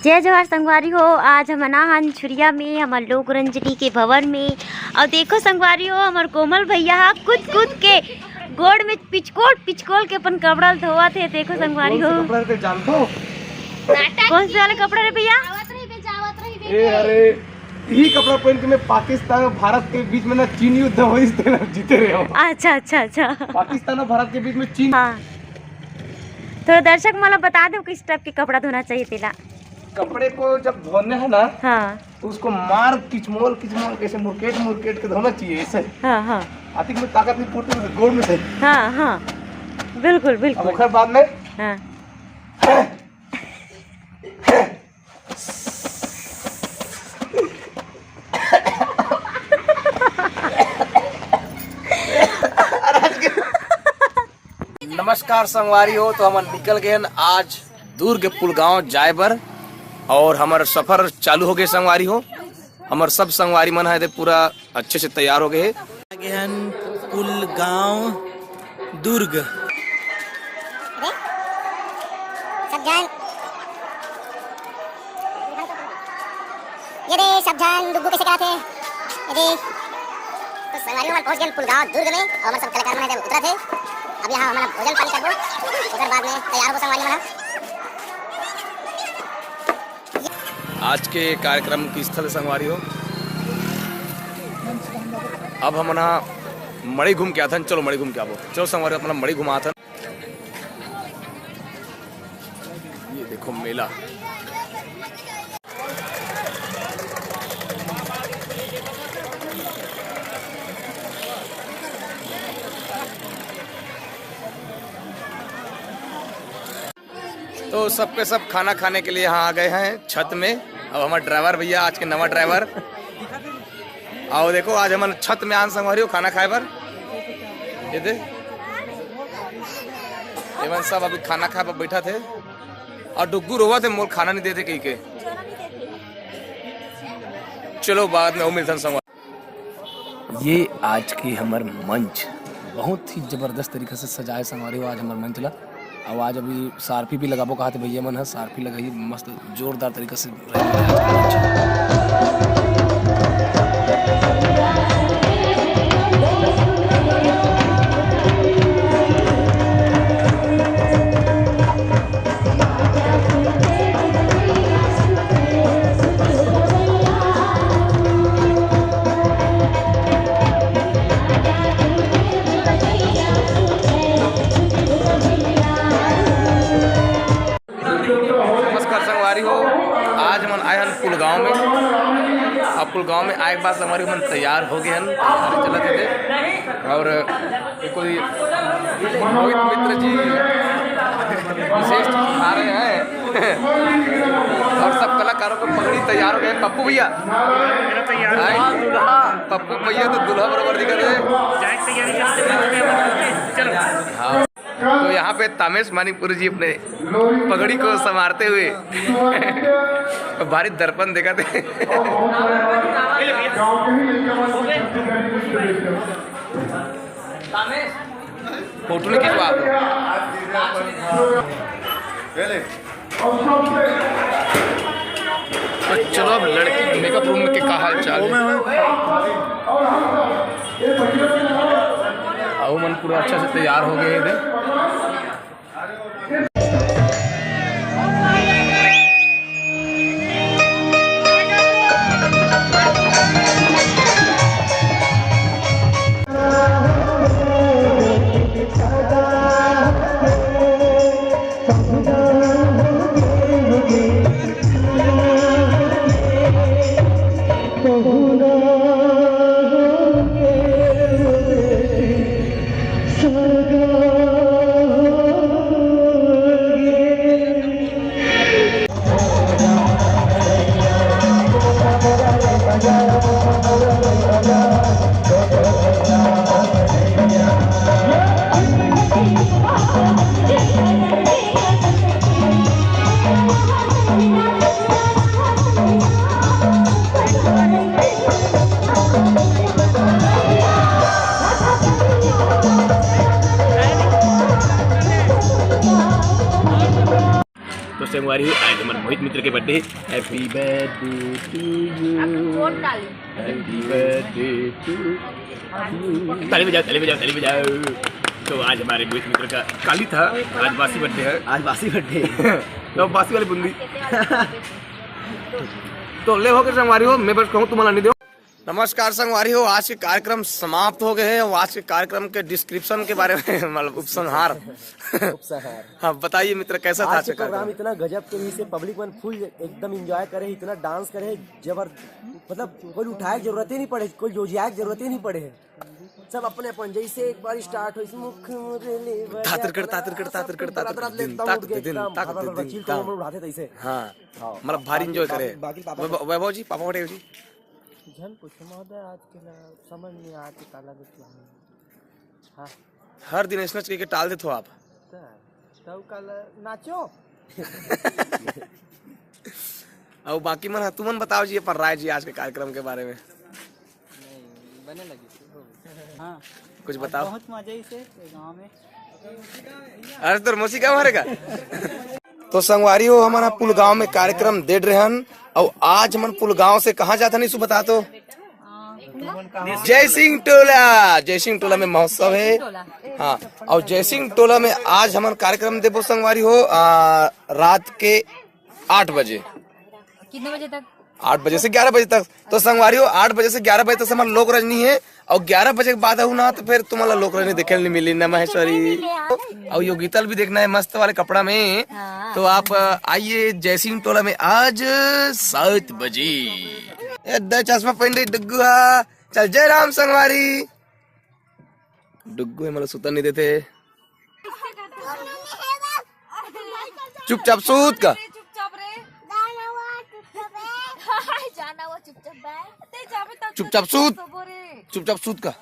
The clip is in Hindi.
जय जवाहर संगवारी हो। आज हम हन छुरिया में हमार लोक रंजनी के भवन में और देखो संगवारी हो हमार कोमल भैया कूद कूद के गोड़ में पिचकोल के अपन कपड़ा धोआ थे। देखो संगवारी हो कौन से वाला कपड़ा रे भैया? अरे यही कपड़ा पहन के मैं पाकिस्तान और भारत के बीच में ना चीन युद्ध हो जीते रहे हो। अच्छा पाकिस्तान और भारत के बीच में चीन। हाँ थोड़ा दर्शक मतलब बता दो किस टाइप के कपड़ा धोना चाहिए तेला। कपड़े को जब धोने है ना हाँ तो उसको मार किचमोल कैसे मुरकेट के धोना चाहिए ऐसे। हाँ आतिक में ताकत नहीं पूर्ति गोड़ में से। हाँ बिल्कुल अब बाद में हाँ नमस्कार संगवारी हो। तो हम निकल गए आज दुर्ग पुलगांव जाए बर और हमार सफर चालू हो गए संगवारी हो। हमार सब संगवारी मन है पूरा अच्छे से तैयार हो गए पुलगांव दुर्ग। सब जान डुब्बू कैसे कराते तो संगवारी हम पहुंच गए पुलगांव दुर्ग में और हम सब कलाकार मन उतरा थे। अब यहाँ हमारा भोजन पानी करबो उसके बाद में तैयार हो संगवारी मन। आज के कार्यक्रम की स्थल संगवारी हो। अब हम ना मड़ी घूम के आथन। चलो मड़ी घूम के आवो। चलो संगवारी अपना मड़ी घुमा था। ये देखो मेला। तो सबके सब खाना खाने के लिए यहाँ आ गए हैं छत में। अब हमारे ड्राइवर भैया आज के नवा ड्राइवर आओ देखो आज हमारे छत में आन संगवारी हो खाना खाए पर। ये दे एवं सब अभी खाना खाए पर बैठा थे और डुग्गू रोवा थे मोल खाना नहीं देते कहीं के। चलो बाद में वो मिलता संगवारी। ये आज की हमार मंच बहुत ही जबरदस्त तरीके से सजाए संगवारी हो। आज हमार मंच ला अब आज अभी सार्फी भी लगाबो कहा थे भैया मन है सार्फी लगाई मस्त जोरदार तरीके से। हो आज हम आए हैं पुलगांव में। अब पुलगांव में आए के बाद हमारे मन तैयार हो गए हैं चलते थे और कोई मोहित मित्र जी विशेष आ रहे हैं और सब कलाकारों को पगड़ी तैयार हो गए। पप्पू भैया पप्पू भैया तो दूल्हा बराबर दिखा रहे। हाँ तो यहाँ पे तामेश मानिकपुरी जी अपने पगड़ी को संवारते हुए भारी दर्पण देखा थे। फोटो नहीं खिंचवा तो चलो अब लड़की मेकअप रूम के का हाल चाल आओ मन पूरा अच्छा से तैयार हो गए थे। Saga संगवारी आज हमारे मोहित मित्र के birthday. Happy birthday to you, happy birthday to you. ताली बजाओ ताली बजाओ ताली बजाओ। तो आज हमारे मोहित मित्र का काली था, आज बासी बर्थडे है। आज बासी बर्थडे तो बासी वाली बुंदी तो ले हो के संगवारी हो, मैं बस कहूँ तुम्हारा नहीं दो। नमस्कार संगवारी हो, आज के कार्यक्रम समाप्त हो गए हैं और आज के कार्यक्रम के डिस्क्रिप्शन के बारे में मतलब उपसंहार हाँ बताइए मित्र कैसा था आज का प्रोग्राम? इतना गजब के भी से पब्लिक मन फुल एकदम एंजॉय करे, इतना डांस करे जबर, मतलब कोई उठाए जरूरत ही नहीं पड़े, कोई जोजिया की जरूरत ही नहीं पड़े, सब अपने अपन जैसे एक बार स्टार्ट हुई मुख उड़ाते तैसे। हाँ मतलब भारी एंजॉय करे। वैभव जी पापा पटेल जी जन कुछ महोदय आज के समझ नहीं आती काला बिटला। हाँ हर दिन स्नैच करके टाल देते हो आप। तब कल नाचो और बाकी मन तुमन बताओ जी अपन राय जी आज के कार्यक्रम के बारे में। नहीं बने लगी। हाँ कुछ बताओ। बहुत मजे से गाँव में। अरे तो मौसी क्या मारेगा। तो संगवारी हो हमारा पुलगांव में कार्यक्रम दे रहे हैं और आज हम पुलगांव से कहाँ जाता नहीं सु बता तो जय सिंह टोला में महोत्सव है। हाँ और जय सिंह टोला में आज हमारा कार्यक्रम देवो संगवारी हो रात के 8 बजे। कितने बजे तक? 8 बजे से 11 बजे तक। तो संगवारी हो 8 बजे से 11 बजे तक हमारा लोक रजनी है और 11 बजे के बाद ना तो फिर तुम्हारा लोक रजनी देखने नहीं मिली न महेश्वरी और यो गीतल भी देखना है मस्त वाले कपड़ा में। तो आप आइए जय सिंह टोला में आज 7 बजे। चश्मा पहन रही डुग्गू चल जय राम संगवारी। डुग्गू मतलब सुतन नहीं देते, चुपचाप सूत का चुपचाप सूत का